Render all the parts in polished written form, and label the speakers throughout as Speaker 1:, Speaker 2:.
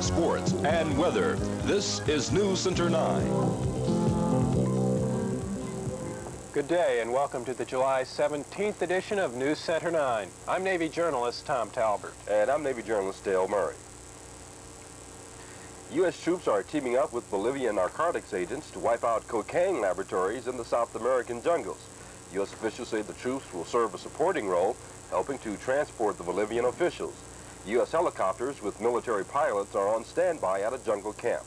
Speaker 1: sports, and weather. This is News Center 9.
Speaker 2: Good day and welcome to the July 17th edition of News Center 9. I'm Navy journalist Tom Talbert.
Speaker 3: And I'm Navy journalist Dale Murray. U.S. troops are teaming up with Bolivian narcotics agents to wipe out cocaine laboratories in the South American jungles. U.S. officials say the troops will serve a supporting role, helping to transport the Bolivian officials. U.S. helicopters with military pilots are on standby at a jungle camp.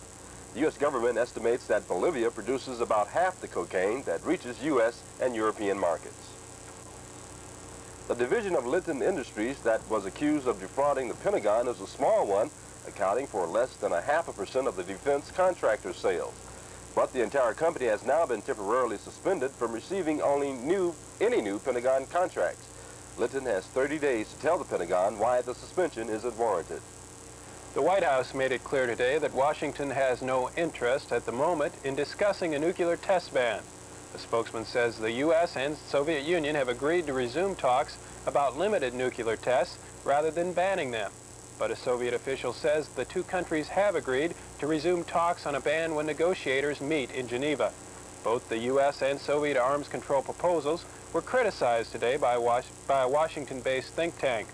Speaker 3: The U.S. government estimates that Bolivia produces about half the cocaine that reaches U.S. and European markets. The division of Litton Industries that was accused of defrauding the Pentagon is a small one, accounting for less than 0.5% of the defense contractor sales. But the entire company has now been temporarily suspended from receiving any new Pentagon contracts. Litton has 30 days to tell the Pentagon why the suspension isn't warranted.
Speaker 2: The White House made it clear today that Washington has no interest at the moment in discussing a nuclear test ban. The spokesman says the U.S. and Soviet Union have agreed to resume talks about limited nuclear tests rather than banning them. But a Soviet official says the two countries have agreed to resume talks on a ban when negotiators meet in Geneva. Both the U.S. and Soviet arms control proposals were criticized today by a Washington-based think tank.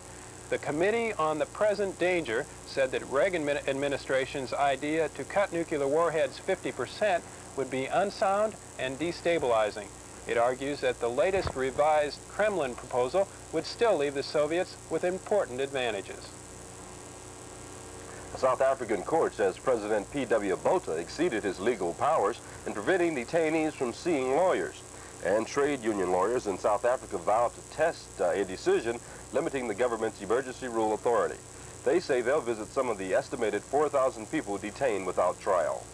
Speaker 2: The Committee on the Present Danger said that Reagan administration's idea to cut nuclear warheads 50% would be unsound and destabilizing. It argues that the latest revised Kremlin proposal would still leave the Soviets with important advantages.
Speaker 3: A South African court says President P.W. Botha exceeded his legal powers in preventing detainees from seeing lawyers. And trade union lawyers in South Africa vowed to test a decision limiting the government's emergency rule authority. They say they'll visit some of the estimated 4,000 people detained without trial.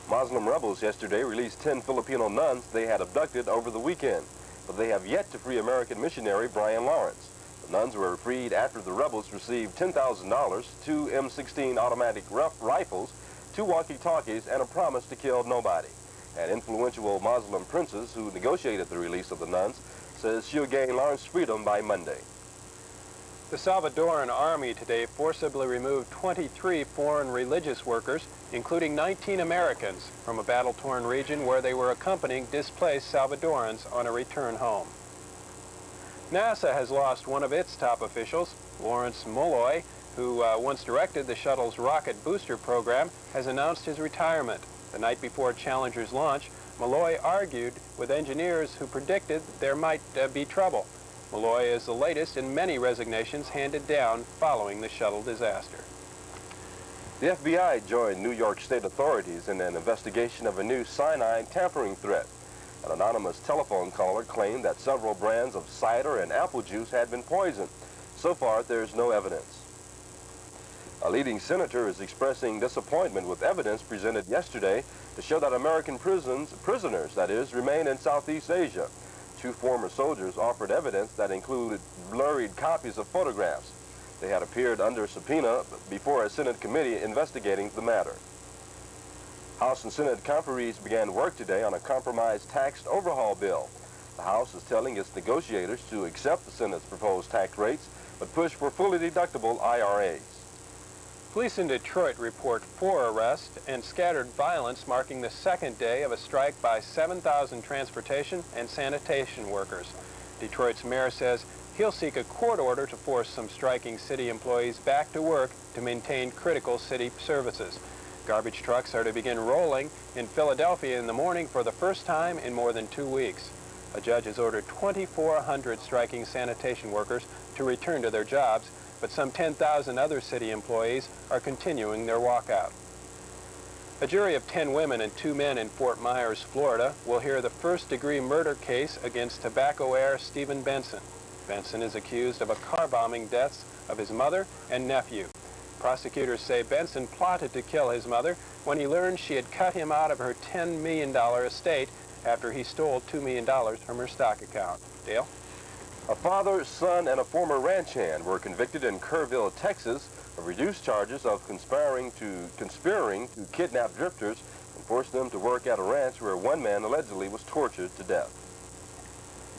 Speaker 3: Muslim rebels yesterday released 10 Filipino nuns they had abducted over the weekend, but they have yet to free American missionary Brian Lawrence. The nuns were freed after the rebels received $10,000, 2 M16 automatic rifles, 2 walkie-talkies, and a promise to kill nobody. An influential Muslim princess who negotiated the release of the nuns says she'll gain Lawrence's freedom by Monday.
Speaker 2: The Salvadoran army today forcibly removed 23 foreign religious workers, including 19 Americans, from a battle-torn region where they were accompanying displaced Salvadorans on a return home. NASA has lost one of its top officials. Lawrence Molloy, who once directed the shuttle's rocket booster program, has announced his retirement. The night before Challenger's launch, Molloy argued with engineers who predicted there might be trouble. Molloy is the latest in many resignations handed down following the shuttle disaster.
Speaker 3: The FBI joined New York State authorities in an investigation of a new cyanide tampering threat. An anonymous telephone caller claimed that several brands of cider and apple juice had been poisoned. So far, there's no evidence. A leading senator is expressing disappointment with evidence presented yesterday to show that American prisoners, remain in Southeast Asia. 2 former soldiers offered evidence that included blurred copies of photographs. They had appeared under subpoena before a Senate committee investigating the matter. House and Senate conferees began work today on a compromise tax overhaul bill. The House is telling its negotiators to accept the Senate's proposed tax rates, but push for fully deductible IRAs.
Speaker 2: Police in Detroit report 4 arrests and scattered violence marking the second day of a strike by 7,000 transportation and sanitation workers. Detroit's mayor says he'll seek a court order to force some striking city employees back to work to maintain critical city services. Garbage trucks are to begin rolling in Philadelphia in the morning for the first time in more than 2 weeks. A judge has ordered 2,400 striking sanitation workers to return to their jobs, but some 10,000 other city employees are continuing their walkout. A jury of 10 women and 2 men in Fort Myers, Florida, will hear the first-degree murder case against tobacco heir Stephen Benson. Benson is accused of a car-bombing deaths of his mother and nephew. Prosecutors say Benson plotted to kill his mother when he learned she had cut him out of her $10 million estate after he stole $2 million from her stock account. Dale?
Speaker 3: A father, son, and a former ranch hand were convicted in Kerrville, Texas, of reduced charges of conspiring to kidnap drifters and force them to work at a ranch where one man allegedly was tortured to death.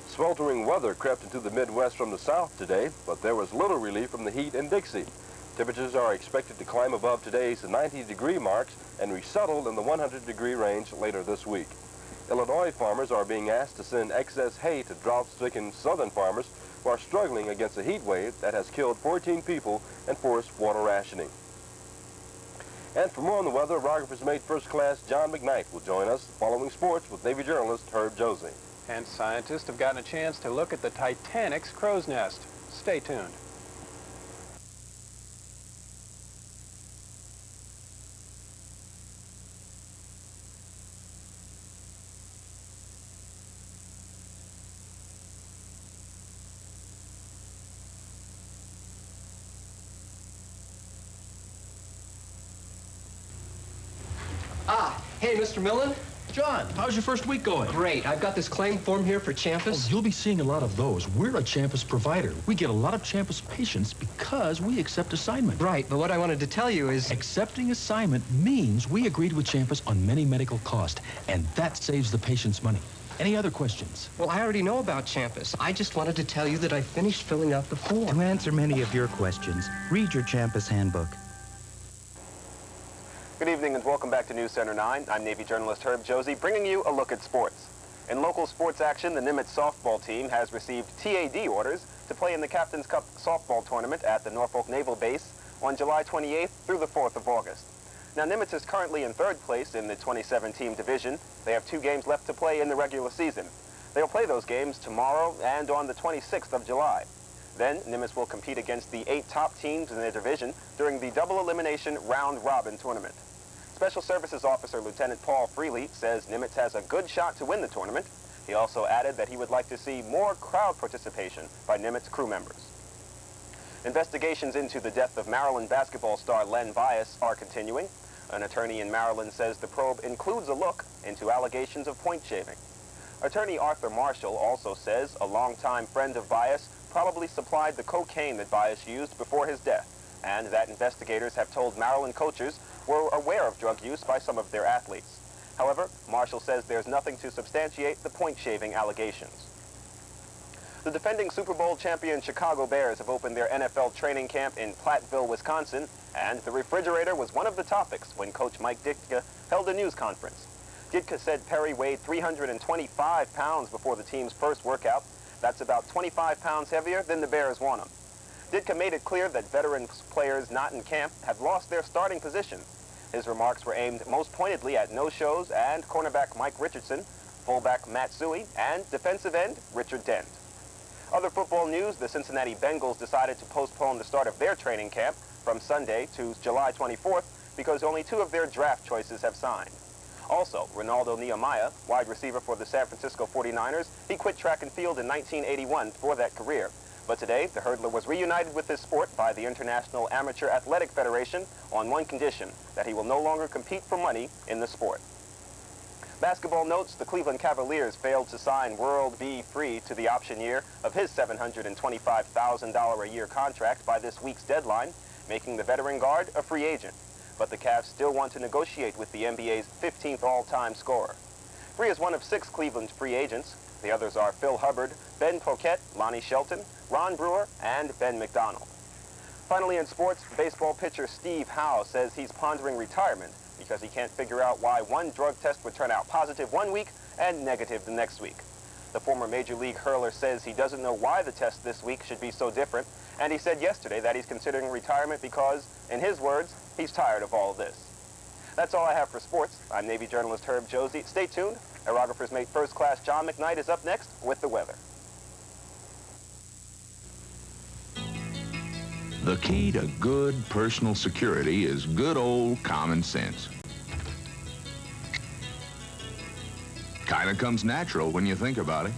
Speaker 3: Sweltering weather crept into the Midwest from the south today, but there was little relief from the heat in Dixie. Temperatures are expected to climb above today's 90-degree marks and resettle in the 100-degree range later this week. Illinois farmers are being asked to send excess hay to drought-stricken southern farmers who are struggling against a heat wave that has killed 14 people and forced water rationing. And for more on the weather, Rogers Mate First Class John McKnight will join us following sports with Navy journalist Herb Josie.
Speaker 2: And scientists have gotten a chance to look at the Titanic's crow's nest. Stay tuned.
Speaker 4: Hey, Mr. Millen.
Speaker 5: John, how's your first week going?
Speaker 4: Great. I've got this claim form here for
Speaker 5: Oh,
Speaker 4: Champus.
Speaker 5: you'll be seeing a lot of those. We're a Champus provider. We get a lot of Champus patients because we accept assignment.
Speaker 4: Right, but what I wanted to tell you is...
Speaker 5: Accepting assignment means we agreed with Champus on many medical costs, and that saves the patient's money. Any other questions?
Speaker 4: Well, I already know about Champus. I just wanted to tell you that I finished filling out the form.
Speaker 6: To answer many of your questions, read your Champus handbook.
Speaker 7: Good evening and welcome back to News Center 9. I'm Navy journalist Herb Josie, bringing you a look at sports. In local sports action, the Nimitz softball team has received TAD orders to play in the Captain's Cup softball tournament at the Norfolk Naval Base on July 28th through the 4th of August. Now, Nimitz is currently in third place in the 27-team division. They have 2 games left to play in the regular season. They'll play those games tomorrow and on the 26th of July. Then, Nimitz will compete against the 8 top teams in their division during the double elimination round-robin tournament. Special Services Officer Lieutenant Paul Freely says Nimitz has a good shot to win the tournament. He also added that he would like to see more crowd participation by Nimitz crew members. Investigations into the death of Maryland basketball star Len Bias are continuing. An attorney in Maryland says the probe includes a look into allegations of point shaving. Attorney Arthur Marshall also says a longtime friend of Bias probably supplied the cocaine that Bias used before his death, and that investigators have told Maryland coaches were aware of drug use by some of their athletes. However, Marshall says there's nothing to substantiate the point-shaving allegations. The defending Super Bowl champion Chicago Bears have opened their NFL training camp in Platteville, Wisconsin, and the refrigerator was one of the topics when Coach Mike Ditka held a news conference. Ditka said Perry weighed 325 pounds before the team's first workout. That's about 25 pounds heavier than the Bears want him. Ditka made it clear that veteran players not in camp have lost their starting positions. His remarks were aimed most pointedly at no-shows and cornerback Mike Richardson, fullback Matt Suey, and defensive end Richard Dent. Other football news, the Cincinnati Bengals decided to postpone the start of their training camp from Sunday to July 24th because only 2 of their draft choices have signed. Also, Ronaldo Nehemiah, wide receiver for the San Francisco 49ers, he quit track and field in 1981 for that career. But today, the hurdler was reunited with this sport by the International Amateur Athletic Federation on one condition, that he will no longer compete for money in the sport. Basketball notes, the Cleveland Cavaliers failed to sign World B. Free to the option year of his $725,000 a year contract by this week's deadline, making the veteran guard a free agent. But the Cavs still want to negotiate with the NBA's 15th all-time scorer. Free is one of 6 Cleveland free agents. The others are Phil Hubbard, Ben Poquette, Lonnie Shelton, Ron Brewer, and Ben McDonald. Finally in sports, baseball pitcher Steve Howe says he's pondering retirement because he can't figure out why one drug test would turn out positive one week and negative the next week. The former Major League hurler says he doesn't know why the test this week should be so different, and he said yesterday that he's considering retirement because, in his words, he's tired of all of this. That's all I have for sports. I'm Navy journalist Herb Josie. Stay tuned. Aerographer's Mate First Class John McKnight is up next with the weather.
Speaker 8: The key to good personal security is good old common sense. Kinda comes natural when you think about it.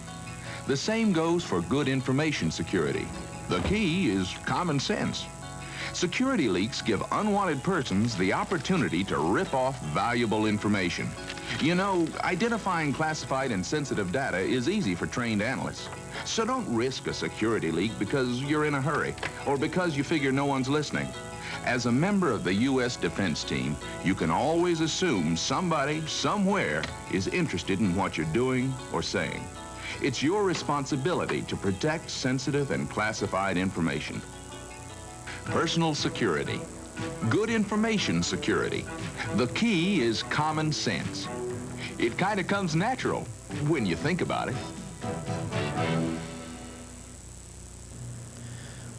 Speaker 8: The same goes for good information security. The key is common sense. Security leaks give unwanted persons the opportunity to rip off valuable information. You know, identifying classified and sensitive data is easy for trained analysts. So don't risk a security leak because you're in a hurry or because you figure no one's listening. As a member of the U.S. defense team, you can always assume somebody, somewhere, is interested in what you're doing or saying. It's your responsibility to protect sensitive and classified information. personal security. Good information security. The key is common sense. It kind of comes natural when you think about it.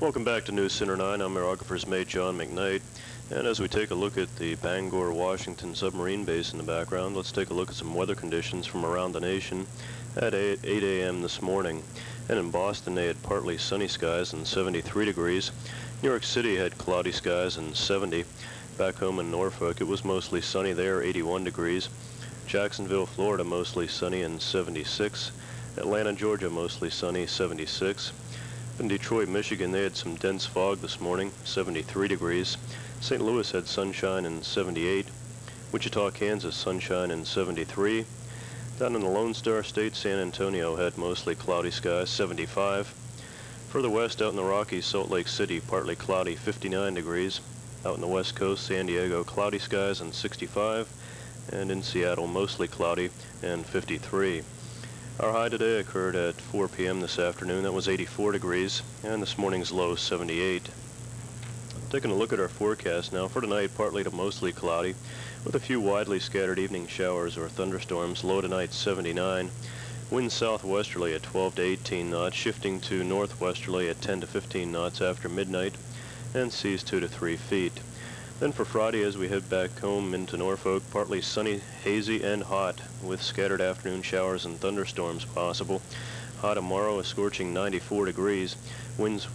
Speaker 9: Welcome back to News Center 9. I'm Aerographer's mate John McKnight. And as we take a look at the Bangor, Washington submarine base in the background, let's take a look at some weather conditions from around the nation at 8 a.m. this morning. And in Boston, they had partly sunny skies and 73 degrees. New York City had cloudy skies and 70. Back home in Norfolk, it was mostly sunny there, 81 degrees. Jacksonville, Florida, mostly sunny and 76. Atlanta, Georgia, mostly sunny, 76. In Detroit, Michigan, they had some dense fog this morning, 73 degrees. St. Louis had sunshine and 78. Wichita, Kansas, sunshine and 73. Down in the Lone Star State, San Antonio had mostly cloudy skies, 75. Further west, out in the Rockies, Salt Lake City, partly cloudy, 59 degrees. Out in the West Coast, San Diego, cloudy skies and 65. And in Seattle, mostly cloudy and 53. Our high today occurred at 4 p.m. this afternoon. That was 84 degrees, and this morning's low, 78. Taking a look at our forecast now. For tonight, partly to mostly cloudy, with a few widely scattered evening showers or thunderstorms. Low tonight, 79. Winds southwesterly at 12 to 18 knots, shifting to northwesterly at 10 to 15 knots after midnight, and seas 2 to 3 feet. Then for Friday, as we head back home into Norfolk, partly sunny, hazy, and hot, with scattered afternoon showers and thunderstorms possible. High tomorrow, a scorching 94 degrees. Winds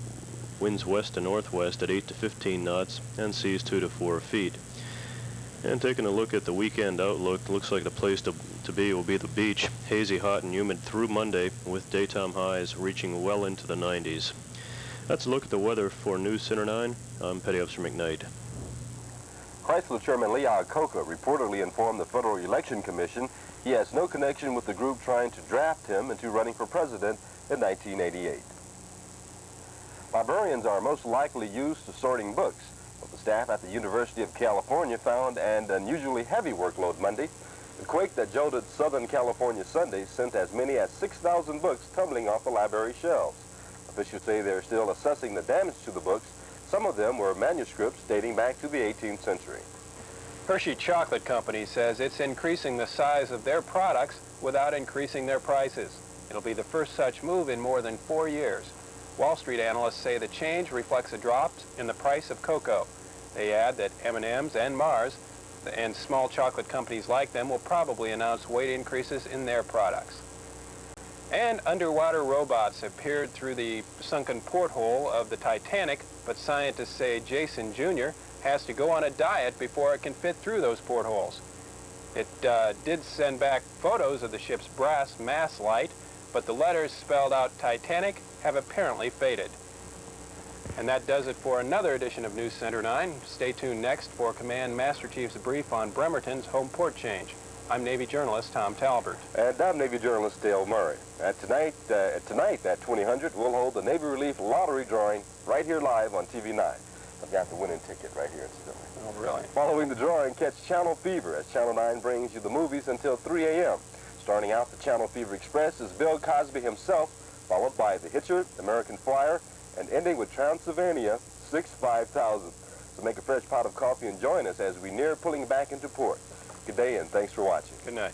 Speaker 9: west to northwest at 8 to 15 knots, and seas 2 to 4 feet. And taking a look at the weekend outlook, looks like the place to be will be the beach. Hazy, hot, and humid through Monday, with daytime highs reaching well into the 90s. That's a look at the weather for News Center 9. I'm Petty Officer McKnight.
Speaker 3: Chrysler Chairman Lee Iacocca reportedly informed the Federal Election Commission he has no connection with the group trying to draft him into running for president in 1988. Librarians are most likely used to sorting books, but the staff at the University of California found an unusually heavy workload Monday. The quake that jolted Southern California Sunday sent as many as 6,000 books tumbling off the library shelves. Officials say they're still assessing the damage to the books. Some of them were manuscripts dating back to the 18th century.
Speaker 2: Hershey Chocolate Company says it's increasing the size of their products without increasing their prices. It'll be the first such move in more than 4 years. Wall Street analysts say the change reflects a drop in the price of cocoa. They add that M&M's and Mars and small chocolate companies like them will probably announce weight increases in their products. And underwater robots have peered through the sunken porthole of the Titanic, but scientists say Jason Jr. has to go on a diet before it can fit through those portholes. It did send back photos of the ship's brass mast light, but the letters spelled out Titanic have apparently faded. And that does it for another edition of News Center 9. Stay tuned next for Command Master Chief's brief on Bremerton's home port change. I'm Navy journalist Tom Talbert.
Speaker 3: And I'm Navy journalist Dale Murray. Tonight at 2000, we'll hold the Navy Relief Lottery drawing right here live on TV 9. I've got the winning ticket right here, incidentally.
Speaker 2: Oh, really?
Speaker 3: Following the drawing, catch Channel Fever as Channel 9 brings you the movies until 3 a.m. Starting out the Channel Fever Express is Bill Cosby himself, followed by The Hitcher, American Flyer, and ending with Transylvania 6-5000. So make a fresh pot of coffee and join us as we near pulling back into port. Good day and thanks for watching.
Speaker 2: Good night.